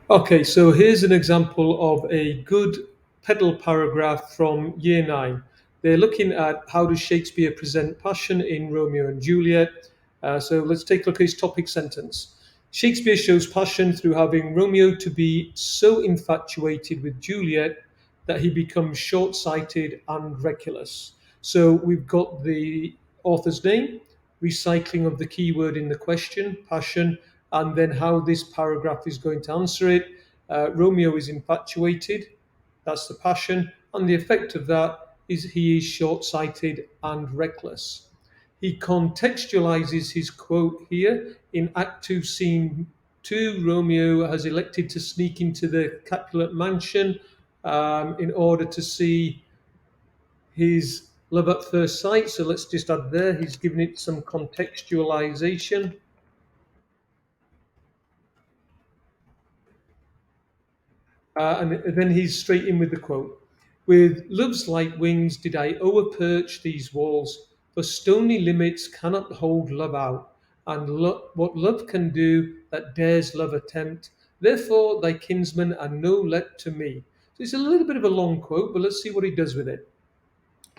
Okay, so here's an example of a good Petal paragraph from year nine. They're looking at how does Shakespeare present passion in Romeo and Juliet. So let's take a look at his topic sentence. Shakespeare shows passion through having Romeo to be so infatuated with Juliet that he becomes short sighted and reckless. So we've got the author's name, recycling of the keyword in the question, passion, and then how this paragraph is going to answer it. Romeo is infatuated, that's the passion, and the effect of that is he is short sighted and reckless. He contextualizes his quote here in Act 2, Scene 2. Romeo has elected to sneak into the Capulet mansion in order to see his love at first sight. So let's just add there, he's given it some contextualization. And then he's straight in with the quote. With love's light wings did I o'erperch these walls, for stony limits cannot hold love out, and what love can do that dares love attempt. Therefore thy kinsmen are no let to me. So it's a little bit of a long quote, but let's see what he does with it.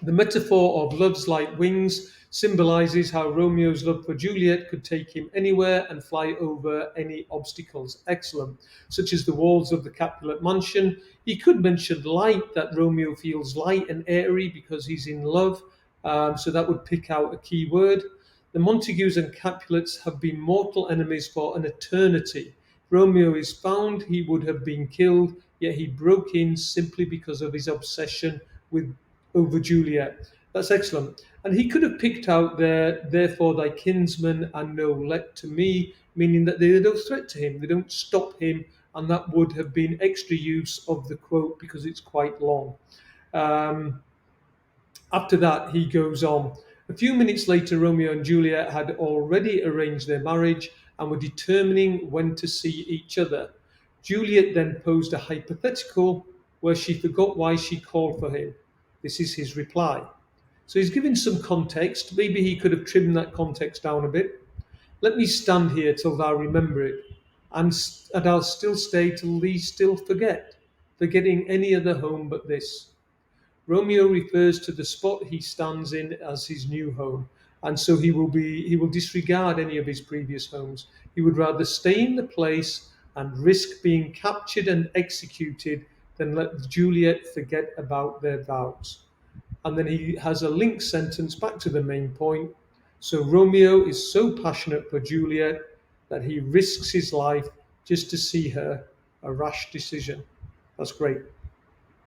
The metaphor of love's like wings symbolizes how Romeo's love for Juliet could take him anywhere and fly over any obstacles. Excellent. Such as the walls of the Capulet mansion. He could mention light, that Romeo feels light and airy because he's in love. So that would pick out a key word. The Montagues and Capulets have been mortal enemies for an eternity. Romeo is found, he would have been killed, yet he broke in simply because of his obsession with over Juliet. That's excellent. And he could have picked out there, therefore thy kinsmen are no let to me, meaning that they're no threat to him, they don't stop him, and that would have been extra use of the quote because it's quite long. Um, After that, he goes on. A few minutes later, Romeo and Juliet had already arranged their marriage and were determining when to see each other. Juliet then posed a hypothetical where she forgot why she called for him. This is his reply. So he's giving some context. Maybe he could have trimmed that context down a bit. Let me stand here till thou remember it, and I'll still stay till thee still forget, forgetting any other home but this. Romeo refers to the spot he stands in as his new home, and so he will disregard any of his previous homes. He would rather stay in the place and risk being captured and executed than let Juliet forget about their vows. And then he has a linked sentence back to the main point. So Romeo is so passionate for Juliet that he risks his life just to see her, a rash decision. That's great.